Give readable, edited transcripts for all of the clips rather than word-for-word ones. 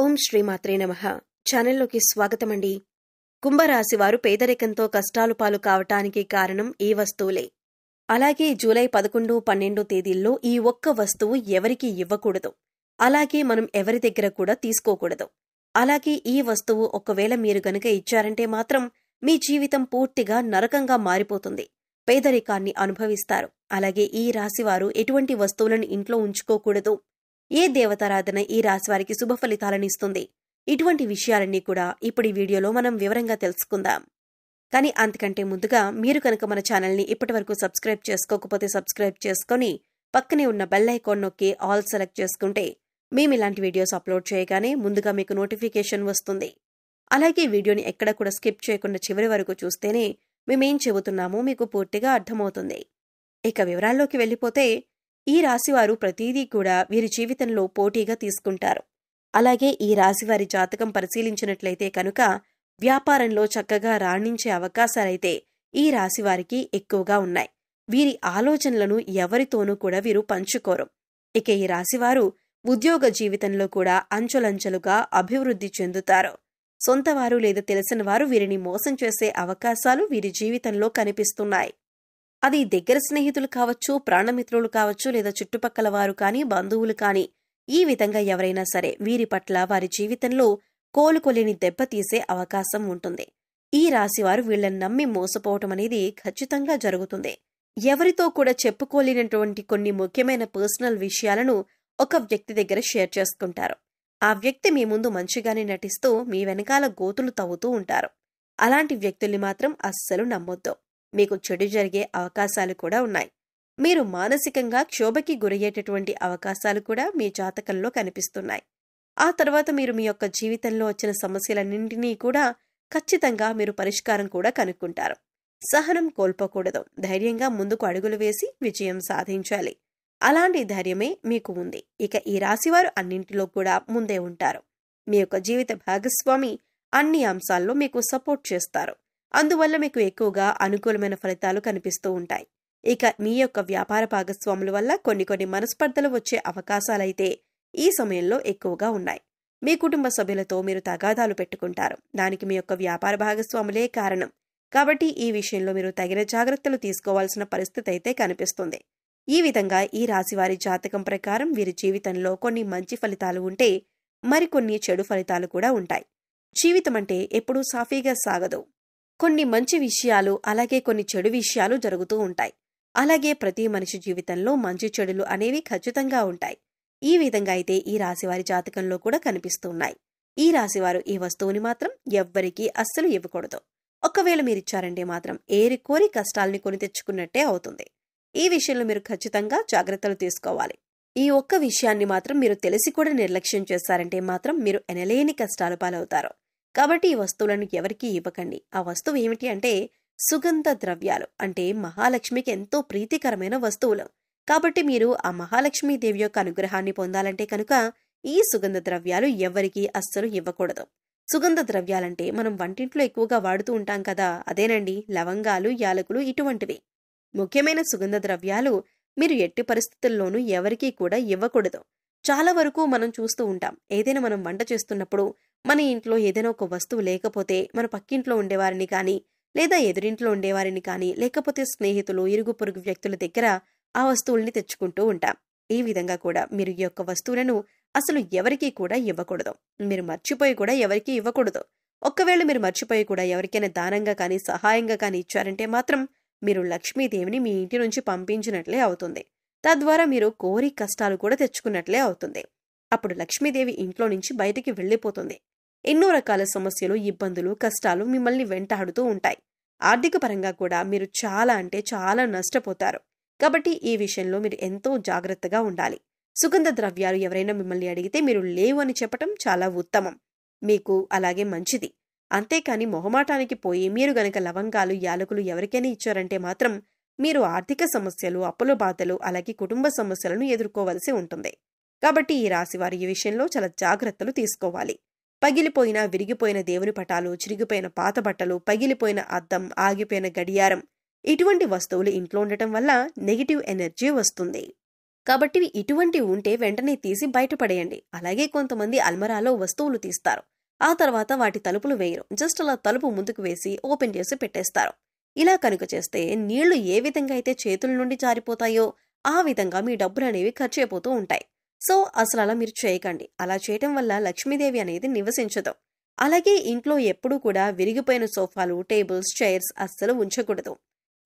ఓం శ్రీమాత్రే నమః. ఛానల్లోకి స్వాగతమండి. కుంభరాశి వారు పేదరికంతో కష్టాలు పాలు కావటానికి కారణం ఈ వస్తువులే. అలాగే జూలై 11, 12 తేదీల్లో ఈ ఒక్క వస్తువు ఎవరికీ ఇవ్వకూడదు. అలాగే మనం ఎవరి దగ్గర కూడా తీసుకోకూడదు. అలాగే ఈ వస్తువు ఒకవేళ మీరు గనుక ఇచ్చారంటే మాత్రం మీ జీవితం పూర్తిగా నరకంగా మారిపోతుంది. పేదరికాన్ని అనుభవిస్తారు. అలాగే ఈ రాశివారు ఎటువంటి వస్తువులను ఇంట్లో ఉంచుకోకూడదు. ఏ దేవతారాధన ఈ రాశివారికి శుభ ఫలితాలను ఇస్తుంది? ఇటువంటి విషయాలన్నీ కూడా ఇప్పుడు ఈ వీడియోలో మనం వివరంగా తెలుసుకుందాం. కానీ అంతకంటే ముందుగా మీరు కనుక మన ఛానల్ని ఇప్పటివరకు సబ్స్క్రైబ్ చేసుకోకపోతే సబ్స్క్రైబ్ చేసుకొని పక్కనే ఉన్న బెల్ ఐకాన్ నొక్కి ఆల్ సెలెక్ట్ చేసుకుంటే మేము ఇలాంటి వీడియోస్ అప్లోడ్ చేయగానే ముందుగా మీకు నోటిఫికేషన్ వస్తుంది. అలాగే వీడియోని ఎక్కడ కూడా స్కిప్ చేయకుండా చివరి వరకు చూస్తేనే మేమేం చెబుతున్నామో మీకు పూర్తిగా అర్థమవుతుంది. ఇక వివరాల్లోకి వెళ్ళిపోతే ఈ రాశివారు ప్రతిదీ కూడా వీరి జీవితంలో పోటీగా తీసుకుంటారు. అలాగే ఈ రాశివారి జాతకం పరిశీలించినట్లయితే కనుక వ్యాపారంలో చక్కగా రాణించే అవకాశాలైతే ఈ రాశివారికి ఎక్కువగా ఉన్నాయి. వీరి ఆలోచనలను ఎవరితోనూ కూడా వీరు పంచుకోరు. ఇక ఈ రాశివారు ఉద్యోగ జీవితంలో కూడా అంచెలంచెలుగా అభివృద్ధి చెందుతారు. సొంతవారు లేదా తెలిసిన వారు వీరిని మోసం చేసే అవకాశాలు వీరి జీవితంలో కనిపిస్తున్నాయి. అది దగ్గర స్నేహితులు కావచ్చు, ప్రాణమిత్రులు కావచ్చు, లేదా చుట్టుపక్కల వారు కానీ, బంధువులు కానీ, ఈ విధంగా ఎవరైనా సరే వీరి పట్ల వారి జీవితంలో కోలుకోలేని దెబ్బతీసే అవకాశం ఉంటుంది. ఈ రాశివారు వీళ్ళని నమ్మి మోసపోవటం అనేది ఖచ్చితంగా జరుగుతుంది. ఎవరితో కూడా చెప్పుకోలేనటువంటి కొన్ని ముఖ్యమైన పర్సనల్ విషయాలను ఒక వ్యక్తి దగ్గర షేర్ చేసుకుంటారు. ఆ వ్యక్తి మీ ముందు మంచిగానే నటిస్తూ మీ వెనకాల గోతులు తవ్వుతూ ఉంటారు. అలాంటి వ్యక్తుల్ని మాత్రం అస్సలు నమ్మొద్దు. మీకు చెడు జరిగే అవకాశాలు కూడా ఉన్నాయి. మీరు మానసికంగా క్షోభకి గురయ్యేటటువంటి అవకాశాలు కూడా మీ జాతకంలో కనిపిస్తున్నాయి. ఆ తర్వాత మీరు మీ యొక్క జీవితంలో వచ్చిన సమస్యలన్నింటినీ కూడా ఖచ్చితంగా మీరు పరిష్కారం కూడా కనుక్కుంటారు. సహనం కోల్పోకూడదు. ధైర్యంగా ముందుకు అడుగులు వేసి విజయం సాధించాలి. అలాంటి ధైర్యమే మీకు ఉంది. ఇక ఈ రాశివారు అన్నింటిలో కూడా ముందే ఉంటారు. మీ యొక్క జీవిత భాగస్వామి అన్ని అంశాల్లో మీకు సపోర్ట్ చేస్తారు. అందువల్ల మీకు ఎక్కువగా అనుకూలమైన ఫలితాలు కనిపిస్తూ ఉంటాయి. ఇక మీ యొక్క వ్యాపార భాగస్వాముల వల్ల కొన్ని మనస్పర్ధలు వచ్చే అవకాశాలైతే ఈ సమయంలో ఎక్కువగా ఉన్నాయి. మీ కుటుంబ సభ్యులతో మీరు తగాదాలు పెట్టుకుంటారు. దానికి మీ యొక్క వ్యాపార భాగస్వాములే కారణం. కాబట్టి ఈ విషయంలో మీరు తగిన జాగ్రత్తలు తీసుకోవాల్సిన పరిస్థితి అయితే కనిపిస్తుంది. ఈ విధంగా ఈ రాశివారి జాతకం ప్రకారం వీరి జీవితంలో కొన్ని మంచి ఫలితాలు ఉంటే మరికొన్ని చెడు ఫలితాలు కూడా ఉంటాయి. జీవితం అంటే ఎప్పుడూ సాఫీగా సాగదు. కొన్ని మంచి విషయాలు అలాగే కొన్ని చెడు విషయాలు జరుగుతూ ఉంటాయి. అలాగే ప్రతి మనిషి జీవితంలో మంచి చెడులు అనేవి ఖచ్చితంగా ఉంటాయి. ఈ విధంగా అయితే ఈ రాశివారి జాతకంలో కూడా కనిపిస్తున్నాయి. ఈ రాశివారు ఈ వస్తువుని మాత్రం ఎవ్వరికీ అస్సలు ఇవ్వకూడదు. ఒకవేళ మీరిచ్చారంటే మాత్రం ఏరి కోరి కష్టాల్ని కొని తెచ్చుకున్నట్టే అవుతుంది. ఈ విషయంలో మీరు ఖచ్చితంగా జాగ్రత్తలు తీసుకోవాలి. ఈ ఒక్క విషయాన్ని మాత్రం మీరు తెలిసి కూడా నిర్లక్ష్యం చేశారంటే మాత్రం మీరు ఎనలేని కష్టాలు పాలవుతారు. కాబట్టి ఈ వస్తువులను ఎవరికీ ఇవ్వకండి. ఆ వస్తువు ఏమిటి అంటే సుగంధ ద్రవ్యాలు. అంటే మహాలక్ష్మికి ఎంతో ప్రీతికరమైన వస్తువులు. కాబట్టి మీరు ఆ మహాలక్ష్మీదేవి యొక్క అనుగ్రహాన్ని పొందాలంటే కనుక ఈ సుగంధ ద్రవ్యాలు ఎవరికీ అస్సలు ఇవ్వకూడదు. సుగంధ ద్రవ్యాలంటే మనం వంటింట్లో ఎక్కువగా వాడుతూ ఉంటాం కదా, అదేనండి లవంగాలు, యాలకులు ఇటువంటివి. ముఖ్యమైన సుగంధ ద్రవ్యాలు మీరు ఎట్టి పరిస్థితుల్లోనూ ఎవరికీ కూడా ఇవ్వకూడదు. చాలా వరకు మనం చూస్తూ ఉంటాం. ఏదైనా మనం వంట చేస్తున్నప్పుడు మన ఇంట్లో ఏదైనా ఒక వస్తువు లేకపోతే మన పక్కింట్లో ఉండేవారిని కానీ, లేదా ఎదురింట్లో ఉండేవారిని కానీ, లేకపోతే స్నేహితులు, ఇరుగు పొరుగు వ్యక్తుల దగ్గర ఆ వస్తువుల్ని తెచ్చుకుంటూ ఉంటాం. ఈ విధంగా కూడా మీరు ఈ యొక్క వస్తువులను అసలు ఎవరికీ కూడా ఇవ్వకూడదు. మీరు మర్చిపోయి కూడా ఎవరికీ ఇవ్వకూడదు. ఒక్కవేళ మీరు మర్చిపోయి కూడా ఎవరికైనా దానంగా కానీ, సహాయంగా కానీ ఇచ్చారంటే మాత్రం మీరు లక్ష్మీదేవిని మీ ఇంటి నుంచి పంపించినట్లే అవుతుంది. తద్వారా మీరు కోరి కష్టాలు కూడా తెచ్చుకున్నట్లే అవుతుంది. అప్పుడు లక్ష్మీదేవి ఇంట్లో నుంచి బయటికి వెళ్లిపోతుంది. ఎన్నో రకాల సమస్యలు, ఇబ్బందులు, కష్టాలు మిమ్మల్ని వెంటాడుతూ ఉంటాయి. ఆర్థిక పరంగా కూడా మీరు చాలా అంటే చాలా నష్టపోతారు. కాబట్టి ఈ విషయంలో మీరు ఎంతో జాగ్రత్తగా ఉండాలి. సుగంధ ద్రవ్యాలు ఎవరైనా మిమ్మల్ని అడిగితే మీరు లేవు అని చెప్పటం చాలా ఉత్తమం. మీకు అలాగే మంచిది. అంతేకాని మొహమాటానికి పోయి మీరు గనక లవంగాలు, యాలకులు ఎవరికైనా ఇచ్చారంటే మాత్రం మీరు ఆర్థిక సమస్యలు, అప్పుల బాధలు, అలాగే కుటుంబ సమస్యలను ఎదుర్కోవలసి ఉంటుంది. కాబట్టి ఈ రాశివారు ఈ విషయంలో చాలా జాగ్రత్తలు తీసుకోవాలి. పగిలిపోయిన, విరిగిపోయిన దేవుని పటాలు, చిరిగిపోయిన పాత బట్టలు, పగిలిపోయిన అద్దం, ఆగిపోయిన గడియారం ఇటువంటి వస్తువులు ఇంట్లో ఉండటం వల్ల నెగిటివ్ ఎనర్జీ వస్తుంది. కాబట్టి ఇటువంటి ఉంటే వెంటనే తీసి బయటపడేయండి. అలాగే కొంతమంది అల్మరాలో వస్తువులు తీస్తారు. ఆ తర్వాత వాటి తలుపులు వేయరు. జస్ట్ అలా తలుపు ముందుకు వేసి ఓపెన్ చేసి పెట్టేస్తారు. ఇలా కనుక చేస్తే నీళ్లు ఏ విధంగా అయితే చేతుల నుండి జారిపోతాయో ఆ విధంగా మీ డబ్బులనేవి ఖర్చయిపోతూ ఉంటాయి. సో అసలు అలా మీరు చేయకండి. అలా చేయటం వల్ల లక్ష్మీదేవి అనేది నివసించదు. అలాగే ఇంట్లో ఎప్పుడూ కూడా విరిగిపోయిన సోఫాలు, టేబుల్స్, చైర్స్ అస్సలు ఉంచకూడదు.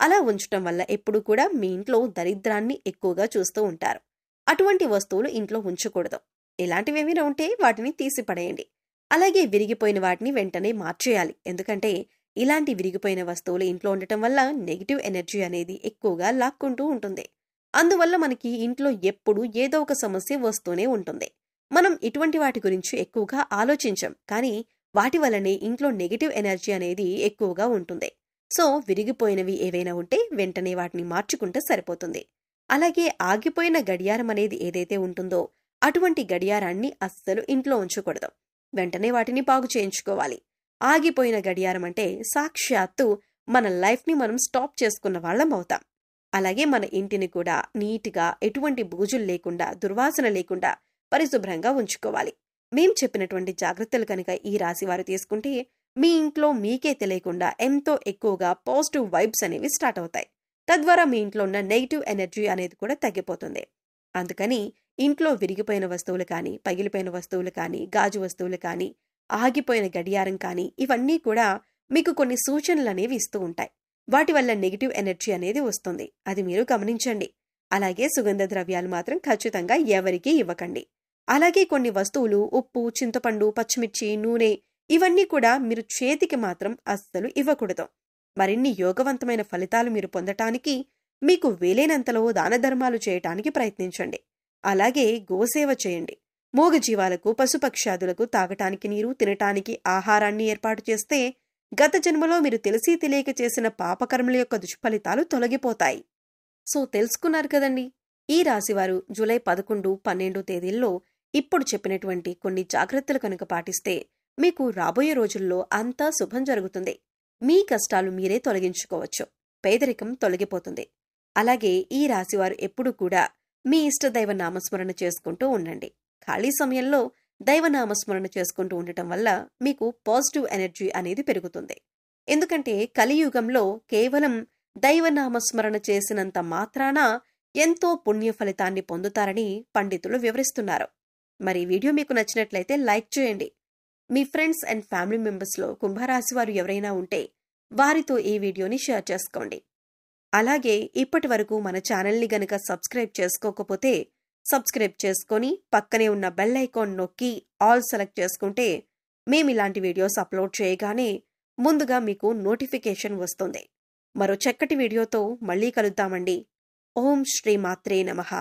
అలా ఉంచటం వల్ల ఎప్పుడూ కూడా మీ ఇంట్లో దరిద్రాన్ని ఎక్కువగా చూస్తూ ఉంటారు. అటువంటి వస్తువులు ఇంట్లో ఉంచకూడదు. ఇలాంటివేమైనా ఉంటే వాటిని తీసి పడేయండి. అలాగే విరిగిపోయిన వాటిని వెంటనే మార్చేయాలి. ఎందుకంటే ఇలాంటి విరిగిపోయిన వస్తువులు ఇంట్లో ఉండటం వల్ల నెగిటివ్ ఎనర్జీ అనేది ఎక్కువగా లాక్కుంటూ ఉంటుంది. అందువల్ల మనకి ఇంట్లో ఎప్పుడూ ఏదో ఒక సమస్య వస్తూనే ఉంటుంది. మనం ఇటువంటి వాటి గురించి ఎక్కువగా ఆలోచించం, కానీ వాటి వల్లనే ఇంట్లో నెగిటివ్ ఎనర్జీ అనేది ఎక్కువగా ఉంటుంది. సో విరిగిపోయినవి ఏవైనా ఉంటే వెంటనే వాటిని మార్చుకుంటే సరిపోతుంది. అలాగే ఆగిపోయిన గడియారం అనేది ఏదైతే ఉంటుందో అటువంటి గడియారాన్ని అస్సలు ఇంట్లో ఉంచకూడదు. వెంటనే వాటిని బాగు చేయించుకోవాలి. ఆగిపోయిన గడియారం అంటే సాక్షాత్తు మన లైఫ్ని మనం స్టాప్ చేసుకున్న వాళ్ళం అవుతాం. అలాగే మన ఇంటిని కూడా నీట్గా, ఎటువంటి బూజులు లేకుండా, దుర్వాసన లేకుండా పరిశుభ్రంగా ఉంచుకోవాలి. మేం చెప్పినటువంటి జాగ్రత్తలు కనుక ఈ రాశి వారు తీసుకుంటే మీ ఇంట్లో మీకే తెలియకుండా ఎంతో ఎక్కువగా పాజిటివ్ వైబ్స్ అనేవి స్టార్ట్ అవుతాయి. తద్వారా మీ ఇంట్లో ఉన్న నెగిటివ్ ఎనర్జీ అనేది కూడా తగ్గిపోతుంది. అందుకని ఇంట్లో విరిగిపోయిన వస్తువులు కానీ, పగిలిపోయిన వస్తువులు కానీ, గాజు వస్తువులు కానీ, ఆగిపోయిన గడియారం కానీ ఇవన్నీ కూడా మీకు కొన్ని సూచనలు అనేవి ఇస్తూ ఉంటాయి. వాటి వల్ల నెగిటివ్ ఎనర్జీ అనేది వస్తుంది. అది మీరు గమనించండి. అలాగే సుగంధ ద్రవ్యాలు మాత్రం ఖచ్చితంగా ఎవరికీ ఇవ్వకండి. అలాగే కొన్ని వస్తువులు ఉప్పు, చింతపండు, పచ్చిమిర్చి, నూనె ఇవన్నీ కూడా మీరు చేతికి మాత్రం అస్సలు ఇవ్వకూడదు. మరిన్ని యోగవంతమైన ఫలితాలు మీరు పొందటానికి మీకు వీలైనంతలో దాన ధర్మాలు చేయటానికి ప్రయత్నించండి. అలాగే గోసేవ చేయండి. మూగజీవాలకు, పశుపక్షాదులకు తాగటానికి నీరు, తినటానికి ఆహారాన్ని ఏర్పాటు చేస్తే గత జన్మలో మీరు తెలిసి తెలియక చేసిన పాపకర్మల యొక్క దుష్ఫలితాలు తొలగిపోతాయి. సో తెలుసుకున్నారు కదండి. ఈ రాశివారు జూలై 11, 12 తేదీల్లో ఇప్పుడు చెప్పినటువంటి కొన్ని జాగ్రత్తలు కనుక పాటిస్తే మీకు రాబోయే రోజుల్లో అంతా శుభం జరుగుతుంది. మీ కష్టాలు మీరే తొలగించుకోవచ్చు. పేదరికం తొలగిపోతుంది. అలాగే ఈ రాశివారు ఎప్పుడూ కూడా మీ ఇష్టదైవ నామస్మరణ చేసుకుంటూ ఉండండి. ఖాళీ సమయంలో దైవనామస్మరణ చేసుకుంటూ ఉండటం వల్ల మీకు పాజిటివ్ ఎనర్జీ అనేది పెరుగుతుంది. ఎందుకంటే కలియుగంలో కేవలం దైవనామస్మరణ చేసినంత మాత్రాన ఎంతో పుణ్య ఫలితాన్ని పొందుతారని పండితులు వివరిస్తున్నారు. మరి వీడియో మీకు నచ్చినట్లయితే లైక్ చేయండి. మీ ఫ్రెండ్స్ అండ్ ఫ్యామిలీ మెంబర్స్లో కుంభరాశి వారు ఎవరైనా ఉంటే వారితో ఈ వీడియోని షేర్ చేసుకోండి. అలాగే ఇప్పటి వరకు మన ఛానల్ని గనక సబ్స్క్రైబ్ చేసుకోకపోతే సబ్స్క్రైబ్ చేసుకొని పక్కనే ఉన్న బెల్ ఐకాన్ నొక్కి ఆల్ సెలెక్ట్ చేసుకుంటే మేమిలాంటి వీడియోస్ అప్లోడ్ చేయగానే ముందుగా మీకు నోటిఫికేషన్ వస్తుంది. మరో చక్కటి వీడియోతో మళ్ళీ కలుద్దామండి. ఓం శ్రీ మాత్రే నమః.